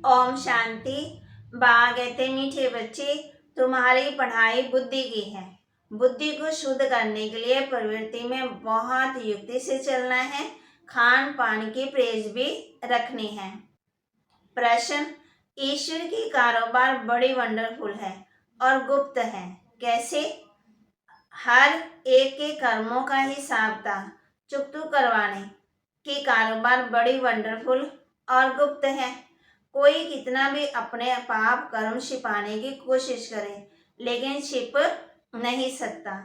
ओम शांति। बा कहते मीठे बच्चे, तुम्हारी पढ़ाई बुद्धि की है। बुद्धि को शुद्ध करने के लिए प्रवृत्ति में बहुत युक्ति से चलना है। खान पान की परहेज भी रखनी है। प्रश्न, ईश्वर की कारोबार बड़ी वंडरफुल है और गुप्त है, कैसे? हर एक के कर्मों का हिसाब था चुकतू करवाने की कारोबार बड़ी वंडरफुल और गुप्त है। कोई कितना भी अपने पाप कर्म छिपाने की कोशिश करे, लेकिन छिप नहीं सकता।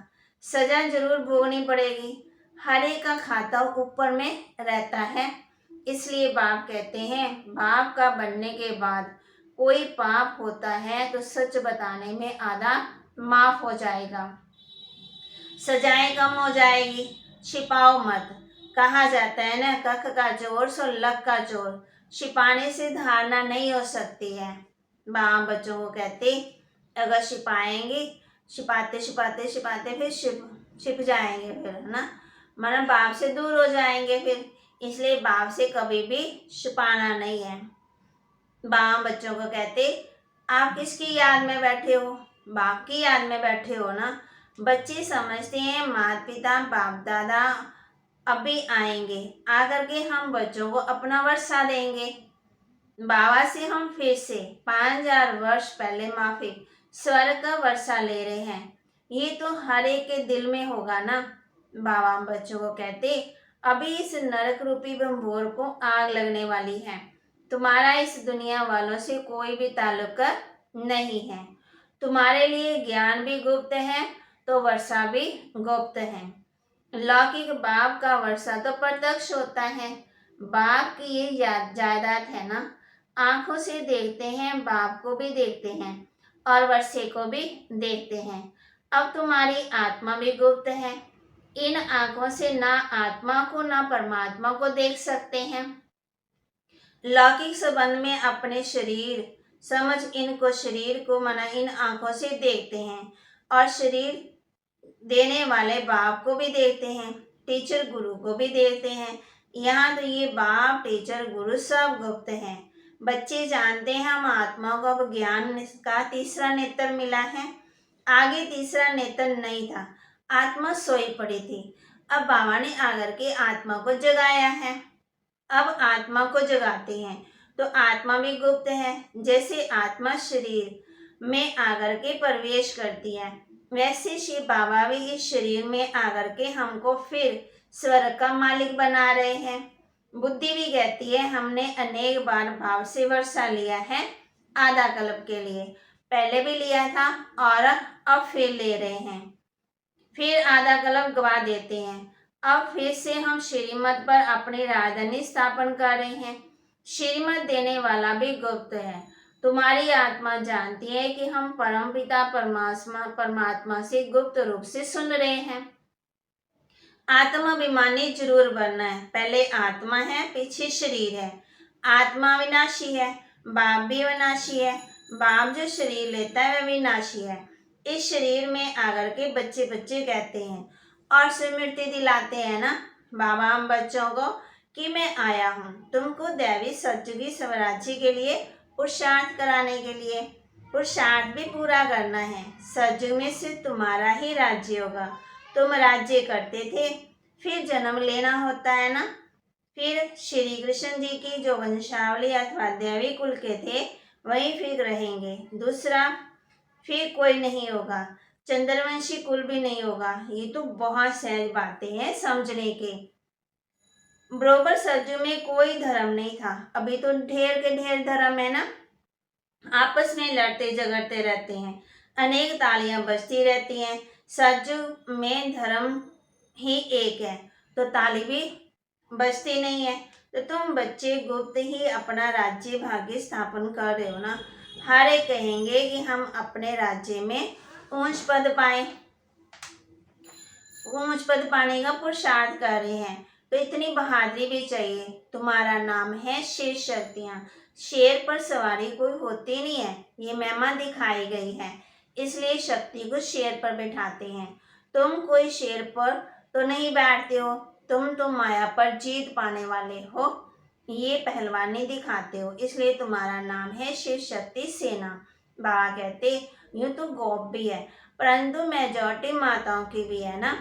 सजा जरूर भोगनी पड़ेगी। हर एक का खाता ऊपर में रहता है। इसलिए बाप कहते हैं, बाप का बनने के बाद कोई पाप होता है तो सच बताने में आधा माफ हो जाएगा, सजाएं कम हो जाएगी। छिपाओ मत। कहा जाता है ना, कख का जोर सो लख का जोर। छिपाने से धारणा नहीं हो सकती है। बाप बच्चों को कहते, अगर छिपाएंगे, छिपाते छिपाते छिपाते फिर छिप जाएंगे, फिर है ना, मतलब बाप से दूर हो जाएंगे फिर। इसलिए बाप से कभी भी छिपाना नहीं है। बाप बच्चों को कहते, आप किसकी याद में बैठे हो? बाप की याद में बैठे हो ना। बच्चे समझते हैं माता पिता बाप दादा अभी आएंगे, आकर के हम बच्चों को अपना वर्षा देंगे। बाबा से हम फिर से 5000 वर्ष पहले माफी स्वर्ग का वर्षा ले रहे हैं। ये तो हर एक के दिल में होगा ना। बाबा बच्चों को कहते, अभी इस नरक रूपी बंबोर को आग लगने वाली है। तुम्हारा इस दुनिया वालों से कोई भी ताल्लुक नहीं है। तुम्हारे लिए ज्ञान भी गुप्त है तो वर्षा भी गुप्त है। लौकिक बाप का वर्षा तो प्रत्यक्ष होता है। बाप की ये जायदाद है ना। आंखों से देखते हैं, बाप को भी देखते हैं और वर्षे को भी देखते हैं। अब तुम्हारी आत्मा भी गुप्त है। इन आंखों से ना आत्मा को ना परमात्मा को देख सकते हैं। लौकिक संबंध में अपने शरीर समझ इनको शरीर को मना इन आंखों से देखते हैं और शरीर देने वाले बाप को भी देखते हैं, टीचर गुरु को भी देखते हैं। यहाँ तो ये बाप टीचर गुरु सब गुप्त हैं। बच्चे जानते हैं हम आत्मा को अब ज्ञान का तीसरा नेत्र मिला है। आगे तीसरा नेत्र नहीं था, आत्मा सोई पड़ी थी। अब बाबा ने आकर के आत्मा को जगाया है। अब आत्मा को जगाते हैं तो आत्मा भी गुप्त है। जैसे आत्मा शरीर में आकर के प्रवेश करती है, वैसे शिव बाबा भी इस शरीर में आकर के हमको फिर स्वर्ग का मालिक बना रहे हैं। बुद्धि भी कहती है, हमने अनेक बार भाव से वर्षा लिया है आधा कल्प के लिए। पहले भी लिया था और अब फिर ले रहे हैं, फिर आधा कल्प गवा देते हैं। अब फिर से हम श्रीमत पर अपनी राजधानी स्थापन कर रहे हैं। श्रीमत देने वाला भी गुप्त है। तुम्हारी आत्मा जानती है कि हम परम पिता परमात्मा से गुप्त रूप से सुन रहे हैं। आत्माभिमानी जरूर बनना है। पहले आत्मा है, पीछे शरीर है। आत्मा विनाशी है, बाप भी विनाशी है। बाप जो शरीर लेता है वह विनाशी है। इस शरीर में आकर के बच्चे बच्चे कहते हैं और स्मृति दिलाते हैं ना बाबा हम बच्चों को कि मैं आया हूँ तुमको दैवी सत्युगी स्वराज्य के लिए पुरुषार्थ कराने के लिए। पुरुषार्थ भी पूरा करना है। सत्युग में से तुम्हारा ही राज्य होगा। तुम राज्य करते थे, फिर जन्म लेना होता है ना। फिर श्री कृष्ण जी की जो वंशावली अथवा दैवी कुल के थे वही फिर रहेंगे। दूसरा फिर कोई नहीं होगा, चंद्रवंशी कुल भी नहीं होगा। ये तो बहुत सहज बातें हैं समझने के। बरोबर सत्युग में कोई धर्म नहीं था, अभी तो ढेर के ढेर धर्म है ना। आपस में लड़ते झगड़ते रहते हैं, अनेक तालियां बजती रहती हैं। सत्युग में धर्म ही एक है तो ताली भी बजती नहीं है। तो तुम बच्चे गुप्त ही अपना राज्य भाग्य स्थापन कर रहे हो ना। हर एक कहेंगे कि हम अपने राज्य में ऊंच पद पाए, ऊंच पद पाने का पुरुषार्थ कर रहे हैं। तो इतनी बहादुरी भी चाहिए। तुम्हारा नाम है शेर शक्तियाँ। शेर पर सवारी कोई होती नहीं है, ये महिमा दिखाई गई है, इसलिए शक्ति को शेर पर बैठाते हैं। तुम कोई शेर पर तो नहीं बैठते हो, तुम तो माया पर जीत पाने वाले हो। ये पहलवानी दिखाते हो, इसलिए तुम्हारा नाम है शिव शक्ति सेना। बाबा कहते यूं तो गौप भी है, परंतु मेजॉरिटी माताओं की भी है ना।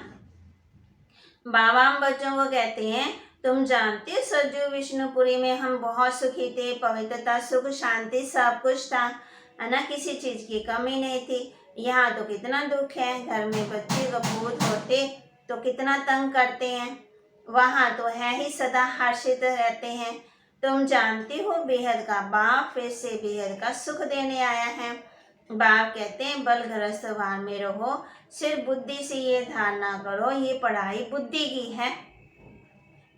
बाबा हम बच्चों को कहते हैं, तुम जानते हो सज्जू विष्णुपुरी में हम बहुत सुखी थे, पवित्रता सुख शांति सब कुछ था, है ना, किसी चीज की कमी नहीं थी। यहाँ तो कितना दुख है, घर में बच्चे कपूत होते तो कितना तंग करते हैं, वहाँ तो है ही सदा हर्षित रहते हैं। तुम जानती हो बेहद का बाप फिर से बेहद का सुख देने आया है। बाप कहते हैं बल ग्रस्त भान में रहो, सिर्फ बुद्धि से ये धारणा करो ये पढ़ाई बुद्धि की है।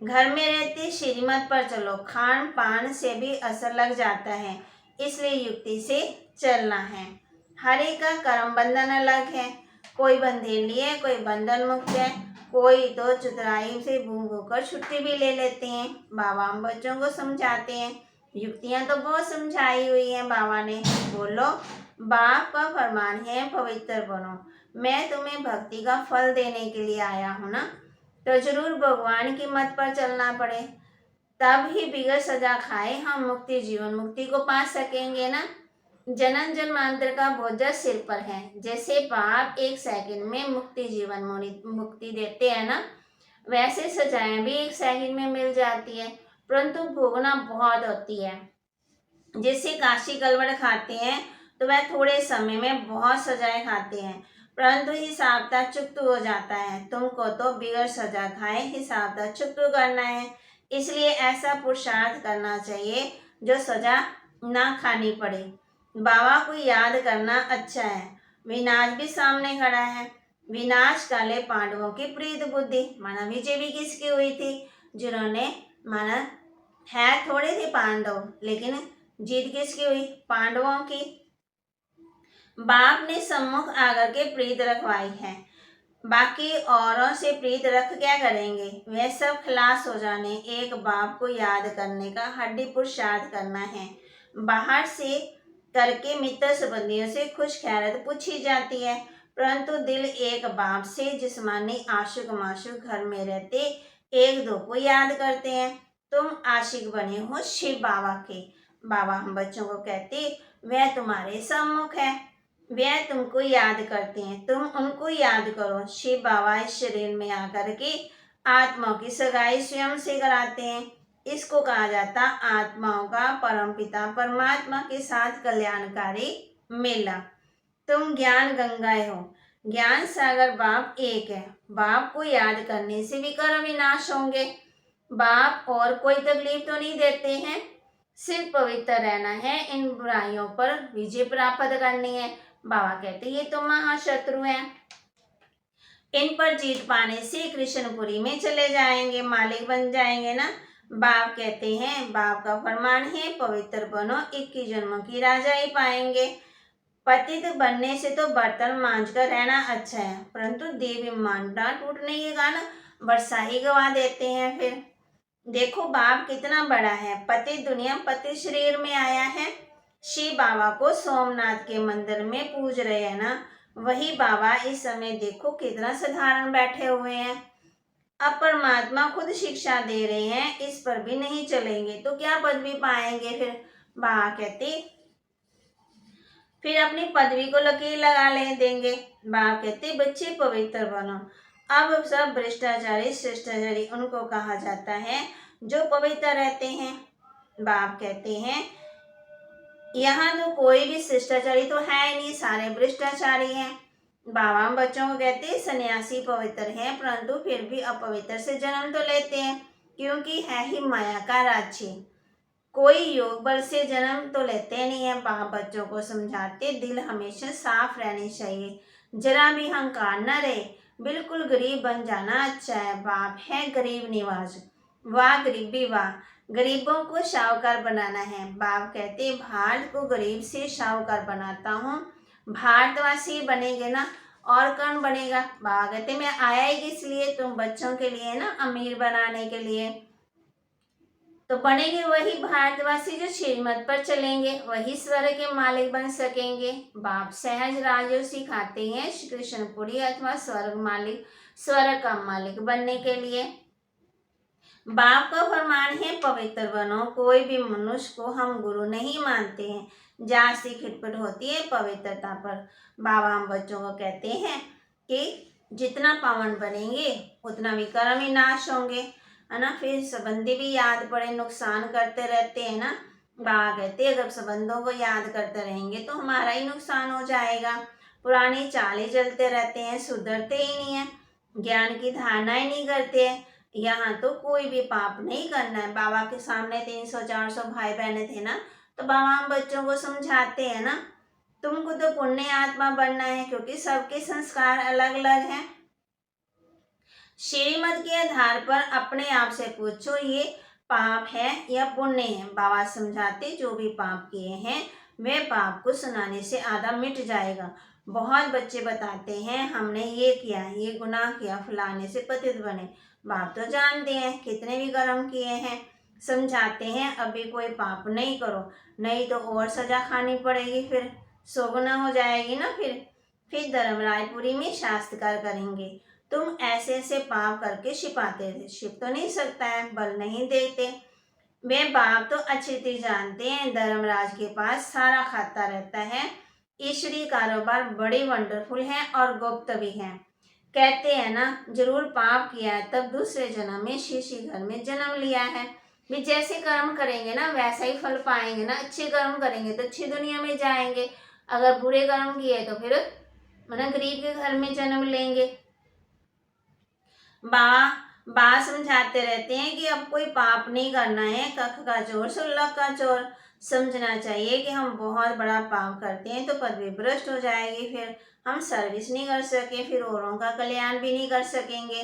घर में रहते श्रीमत पर चलो, खान पान से भी असर लग जाता है, इसलिए युक्ति से चलना है। हर एक का कर्म बंधन अलग है, कोई बंधेली है कोई बंधन मुक्त है, कोई तो चतुराई से भूख होकर छुट्टी भी ले लेते हैं। बाबा हम बच्चों को समझाते हैं, युक्तियां तो बहुत समझाई हुई हैं बाबा ने। बोलो, बाप का फरमान है पवित्र बनो, मैं तुम्हें भक्ति का फल देने के लिए आया हूँ ना, तो जरूर भगवान की मत पर चलना पड़े, तब ही बिगड़ सजा खाए हम मुक्ति जीवन मुक्ति को पा सकेंगे ना। जन्म जन्मांतर का बोझ सिर पर है, जैसे बाप एक सेकंड में मुक्ति जीवन मुक्ति देते हैं ना, वैसे सजाएं भी एक सेकंड में मिल जाती है, परंतु भोगना बहुत होती है। जैसे काशी कलवड़ खाते हैं तो वह थोड़े समय में बहुत सजाएं खाते हैं, परंतु हिसाब तक चुकता हो जाता है। तुमको तो बिगड़ सजा खाए हिसाब तक चुकता करना है, इसलिए ऐसा पुरुषार्थ करना चाहिए जो सजा ना खानी पड़े। बाबा को याद करना अच्छा है, विनाश भी सामने खड़ा है। विनाश काले पांडवों की प्रीत बुद्धि, माना विजय भी किसकी हुई थी, जिन्होंने माना है थोड़े थे पांडव, लेकिन जीत किसकी हुई, पांडवों की। बाप ने सम्मुख आकर के प्रीत रखवाई है, बाकी औरों से प्रीत रख क्या करेंगे, वह सब खलास हो जाने। एक बाप को याद करने का हड्डी पुरुषार्थ करना है। बाहर से करके मित्र संबंधियों से खुश खैरत पूछी जाती है, परंतु दिल एक बाप से जिस्मानी आशिक माशुक घर में रहते एक दो को याद करते हैं। तुम आशिक बने हो शिव बाबा के। बाबा हम बच्चों को कहते वह तुम्हारे सम्मुख है, वह तुमको याद करते हैं, तुम उनको याद करो। शिव बाबा इस शरीर में आकर के आत्माओं की सगाई स्वयं से कराते हैं। इसको कहा जाता आत्माओं का परमपिता परमात्मा के साथ कल्याणकारी मेला। तुम ज्ञान गंगाएं हो, ज्ञान सागर बाप एक है। बाप को याद करने से भी कर्म विनाश होंगे। बाप और कोई तकलीफ तो नहीं देते हैं, सिर्फ पवित्र रहना है, इन बुराइयों पर विजय प्राप्त करनी है। बाबा कहते ये तो महाशत्रु हैं, इन पर जीत पाने से कृष्णपुरी में चले जाएंगे, मालिक बन जाएंगे ना। बाप कहते हैं, बाप का फरमान है पवित्र बनो, 21 जन्मों की राजाई पाएंगे। पतित बनने से तो बर्तन मांझ कर रहना अच्छा है, परंतु देव मानता टूटने के कारण वर्षा ही गवा देते हैं। फिर देखो बाप कितना बड़ा है, पति दुनिया पति शरीर में आया है। शिव बाबा को सोमनाथ के मंदिर में पूज रहे हैं ना, वही बाबा इस समय देखो कितना साधारण बैठे हुए हैं। अब परमात्मा खुद शिक्षा दे रहे हैं, इस पर भी नहीं चलेंगे तो क्या पदवी पाएंगे। फिर बाबा कहते फिर अपनी पदवी को लकीर लगा ले देंगे। बाबा कहते बच्चे पवित्र बनो। अब सब भ्रष्टाचारी शिष्टाचारी उनको कहा जाता है जो पवित्र रहते हैं। बाप कहते हैं यहाँ तो कोई भी शिष्टाचारी तो है ही नहीं, सारे भ्रष्टाचारी हैं। बाबा बच्चों को कहते हैं सन्यासी पवित्र हैं, परंतु फिर भी अपवित्र से जन्म तो लेते हैं, क्योंकि है ही माया का राज्य। कोई योग बल से जन्म तो लेते नहीं है। बाप बच्चों को समझाते दिल हमेशा साफ रहनी चाहिए, जरा भी अहंकार न रहे, बिल्कुल गरीब बन जाना अच्छा है। बाप है गरीब निवाज, वाह गरीबी वाह, गरीबों को शाहूकार बनाना है। बाप कहते भारत को गरीब से शाहूकार बनाता हूँ, भारतवासी बनेंगे ना, और कौन बनेगा। बाबा कहते मैं आया ही किस लिए, तुम बच्चों के लिए ना, अमीर बनाने के लिए। तो बनेंगे वही भारतवासी जो श्रीमत पर चलेंगे, वही स्वर्ग के मालिक बन सकेंगे। बाप सहज राजयोग सिखाते हैं श्री कृष्णपुरी अथवा स्वर्ग मालिक, स्वर्ग का मालिक बनने के लिए। बाप का फरमान है पवित्र बनो, कोई भी मनुष्य को हम गुरु नहीं मानते हैं। जहाँ से खिटपिट होती है पवित्रता पर। बाबा हम बच्चों को कहते हैं कि जितना पावन बनेंगे उतना भी कर्म ही नाश होंगे, है ना। फिर संबंधी भी याद पड़े नुकसान करते रहते हैं ना। बाबा कहते हैं जब संबंधों को याद करते रहेंगे तो हमारा ही नुकसान हो जाएगा। पुरानी चालें चलते रहते हैं, सुधरते ही नहीं है, ज्ञान की धारणाएं नहीं करते हैं। यहाँ तो कोई भी पाप नहीं करना है। बाबा के सामने 300-400 भाई बहने थे ना, तो बाबा हम बच्चों को समझाते हैं ना, तुमको तो पुण्य आत्मा बनना है, क्योंकि सबके संस्कार अलग अलग हैं। श्रीमत के आधार पर अपने आप से पूछो ये पाप है या पुण्य है। बाबा समझाते जो भी पाप किए हैं वे पाप को सुनाने से आधा मिट जाएगा। बहुत बच्चे बताते हैं हमने ये किया, ये गुनाह किया, फलाने से पतित बने। बाप तो जानते हैं कितने भी कर्म किए हैं। समझाते हैं अभी कोई पाप नहीं करो, नहीं तो और सजा खानी पड़ेगी, फिर 100 गुना हो जाएगी ना। फिर धर्मरायपुरी में शास्त्रकार करेंगे, तुम ऐसे ऐसे पाप करके छिपाते थे, छिप तो नहीं सकता है, बल नहीं देते। वे बाप तो अच्छी तरह जानते हैं धर्मराज के पास सारा खाता रहता है। ईश्वरीय कारोबार बड़ी वंडरफुल है और गुप्त भी है। कहते हैं ना जरूर पाप किया है तब दूसरे जन्म में शीशी घर में जन्म लिया है। भी जैसे कर्म करेंगे ना वैसा ही फल पाएंगे ना। अच्छे कर्म करेंगे तो अच्छी दुनिया में जाएंगे, अगर बुरे कर्म किए तो फिर मतलब गरीब के घर में जन्म लेंगे। बा समझाते रहते हैं कि अब कोई पाप नहीं करना है, कख का चोर सुलह का चोर। समझना चाहिए कि हम बहुत बड़ा पाप करते हैं तो पदवी भ्रष्ट हो जाएगी, फिर हम सर्विस नहीं कर सके, फिर औरों का कल्याण भी नहीं कर सकेंगे।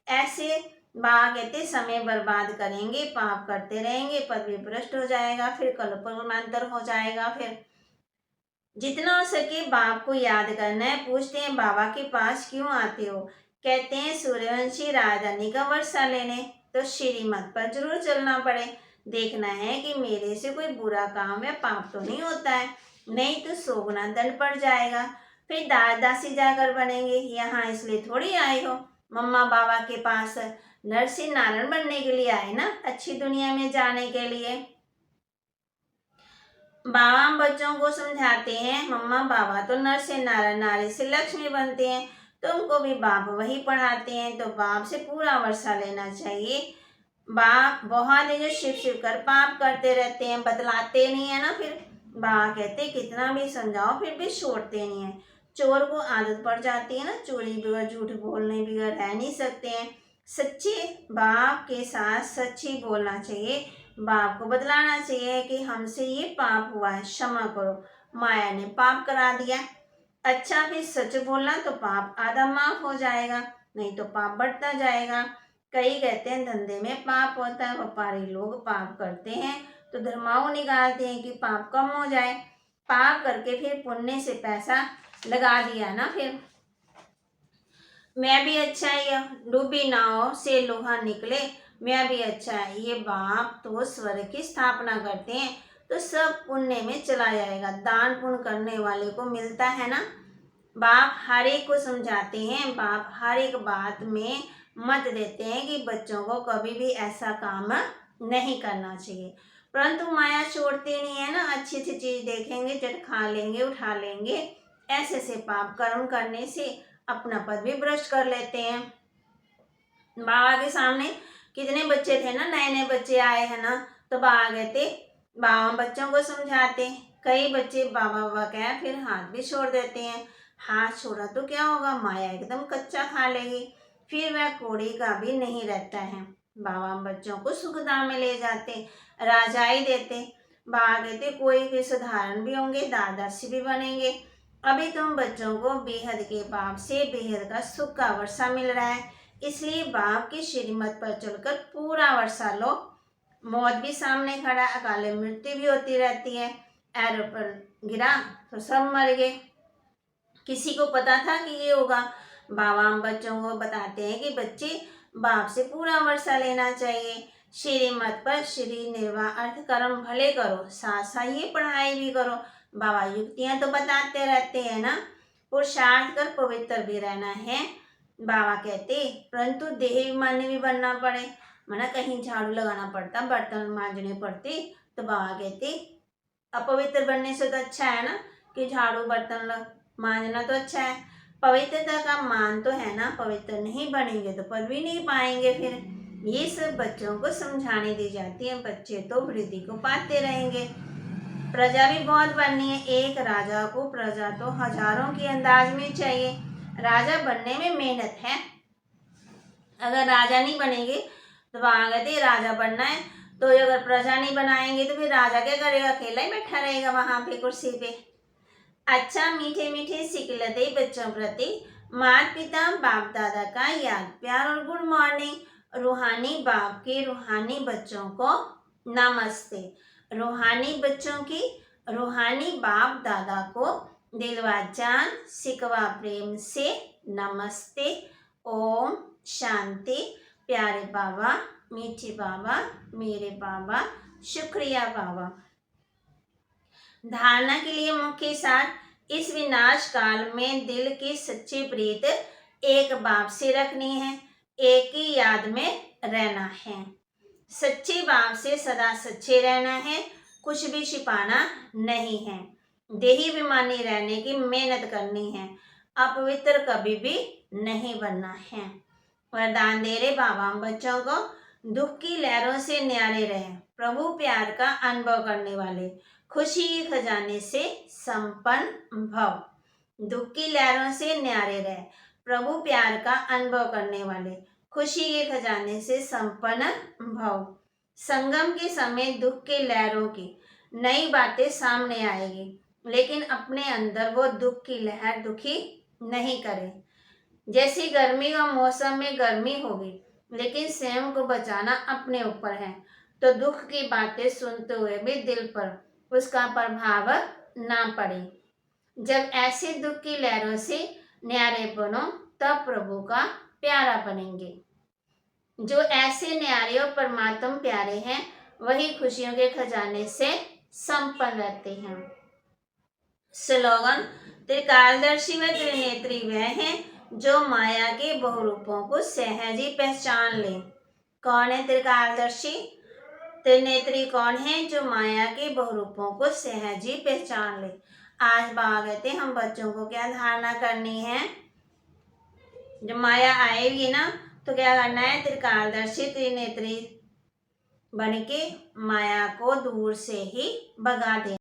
ऐसे बा कहते समय बर्बाद करेंगे, पाप करते रहेंगे, पदवी भ्रष्ट हो जाएगा, फिर कल्पांतर हो जाएगा। फिर जितना हो सके बाप को याद करना है। पूछते हैं बाबा के पास क्यों आते हो? कहते हैं सूर्यवंशी राजधानी का वर्षा लेने, तो श्रीमत पर जरूर चलना पड़े। देखना है कि मेरे से कोई बुरा काम या पाप तो नहीं होता है, नहीं तो 100 गुना दंड पड़ जाएगा। फिर दास दासी जाकर बनेंगे। यहाँ इसलिए थोड़ी आए हो मम्मा बाबा के पास, नरसिंह नारायण बनने के लिए आए ना, अच्छी दुनिया में जाने के लिए। बाबा बच्चों को समझाते हैं मम्मा बाबा तो नर से नारायण, नारी से लक्ष्मी बनते हैं, तुमको भी बाप वही पढ़ाते हैं, तो बाप से पूरा वर्षा लेना चाहिए। बाप बहुत ही जो शिव शिव कर पाप करते रहते हैं, बतलाते नहीं है ना। फिर बाबा कहते कितना भी समझाओ फिर भी छोड़ते नहीं है। चोर को आदत पड़ जाती है ना, चोरी बगैर, झूठ बोलने बगैर रह नहीं सकते हैं। सच्चे बाप के साथ सच्ची बोलना चाहिए। बाप को बतलाना चाहिए कि हमसे ये पाप हुआ है, क्षमा करो, माया ने पाप करा दिया। अच्छा फिर सच बोलना तो पाप आधा माफ हो जाएगा, नहीं तो पाप बढ़ता जाएगा। कई कहते हैं धंधे में पाप होता है, व्यापारी लोग पाप करते हैं तो धर्माओं निकालते हैं कि पाप कम हो जाए। पाप करके फिर पुण्य से पैसा लगा दिया ना, फिर मैं भी अच्छा है, डूबी नाव से लोहा निकले, मैं भी अच्छा है। ये बाप तो स्वर्ग की स्थापना करते हैं तो सब पुण्य में चला जाएगा, दान पुण्य करने वाले को मिलता है ना। बाप हर एक को समझाते हैं, बाप हर एक बात में मत देते हैं कि बच्चों को कभी भी ऐसा काम नहीं करना चाहिए। परंतु माया छोड़ते नहीं है ना, अच्छी अच्छी चीज देखेंगे झट खा लेंगे, उठा लेंगे। ऐसे से पाप कर्म करने से अपना पद भी भ्रष्ट कर लेते हैं। बाबा के सामने कितने बच्चे थे ना, नए नए बच्चे आए हैं ना, तो बाबा कहते, बाबा बच्चों को समझाते। कई बच्चे बाबा बाबा कह फिर हाथ भी छोड़ देते हैं। हाथ छोड़ा तो क्या होगा, माया एकदम कच्चा खा लेगी, फिर वह कोड़ी का भी नहीं रहता है। बाबा बच्चों को सुखधाम में ले जाते, राजाई देते। बाबा कहते कोई भी साधारण भी होंगे, दादासी भी बनेंगे। अभी तुम बच्चों को बेहद के बाप से बेहद का सुख का वर्षा मिल रहा है, इसलिए बाप की श्रीमत पर चलकर पूरा वर्षा लो। मौत भी सामने खड़ा, अकाल मृत्यु भी होती रहती है। एरो पर गिरा तो सब मर गए, किसी को पता था कि ये होगा? बाबा हम बच्चों को बताते हैं कि बच्चे बाप से पूरा वर्षा लेना चाहिए। श्रीमत पर श्री निर्वाह अर्थ कर्म भले करो, साथ साथ ये पढ़ाई भी करो। बाबा युक्तियां तो बताते रहते हैं ना, पुरुषार्थ कर पवित्र भी रहना है। बाबा कहते परंतु देह मान्य भी बनना पड़े। माना कहीं झाड़ू लगाना पड़ता, बर्तन मांजने पड़ते, तो बाबा कहते अपवित्र बनने से तो अच्छा है ना कि झाड़ू बर्तन मांजना तो अच्छा है। पवित्रता का मान तो है ना, पवित्र नहीं बनेंगे तो पद भी नहीं पाएंगे। फिर ये सब बच्चों को समझाने दी जाती है, बच्चे तो वृद्धि को पाते रहेंगे। प्रजा भी बहुत बननी है, एक राजा को प्रजा तो हजारों के अंदाज में चाहिए। राजा बनने में मेहनत है, अगर राजा नहीं बनेंगे तो वहां कहते राजा बनना है, तो अगर प्रजा नहीं बनाएंगे तो फिर राजा क्या करेगा, अकेला ही बैठा रहेगा वहां पे कुर्सी पे। अच्छा, मीठे मीठे सिकलते बच्चों प्रति माता पिता बाप दादा का याद प्यार और गुड मॉर्निंग। रूहानी बाप के रूहानी बच्चों को नमस्ते। रूहानी बच्चों की रूहानी बाप दादा को दिलवा जान सिकवा प्रेम से नमस्ते। ओम शांति। प्यारे बाबा, मीठे बाबा, मेरे बाबा, शुक्रिया बाबा। धारणा के लिए मुख्य सार, इस विनाश काल में दिल की सच्ची प्रीत एक बाप से रखनी है, एक ही याद में रहना है। सच्चे बाप से सदा सच्चे रहना है, कुछ भी छिपाना नहीं है। देही विमानी रहने की मेहनत करनी है, अपवित्र कभी भी नहीं बनना है। वरदान दे रहे बाबा हम बच्चों को, दुख की लहरों से न्यारे रहें, प्रभु प्यार का अनुभव करने वाले, खुशी के खजाने से संपन्न भव। दुख की लहरों से न्यारे रहे, प्रभु प्यार का अनुभव करने वाले, खुशी के खजाने से संपन्न भव। संगम के समय दुख के लहरों की नई बातें सामने आएगी, लेकिन अपने अंदर वो दुख की लहर दुखी नहीं करे। जैसी गर्मी का मौसम में गर्मी होगी, लेकिन स्वयं को बचाना अपने ऊपर है, तो दुख की बातें सुनते हुए भी दिल पर उसका प्रभाव ना पड़े। जब ऐसे दुख की लहरों से न्यारे बनो, तब प्रभु का प्यारा बनेंगे। जो ऐसे न्यारे और परमात्मा प्यारे हैं, वही खुशियों के खजाने से संपन्न रहते हैं। स्लोगन, त्रिकालदर्शी व त्रिनेत्री वह हैं जो माया के बहुरूपों को सहज ही पहचान ले। कौन है त्रिकालदर्शी? त्रिनेत्री कौन है? जो माया के बहुरूपों को सहज ही पहचान ले। आज बाबा कहते हम बच्चों को क्या धारणा करनी है, जब माया आएगी ना तो क्या करना है, त्रिकालदर्शी त्रिनेत्री बन के माया को दूर से ही भगा देना।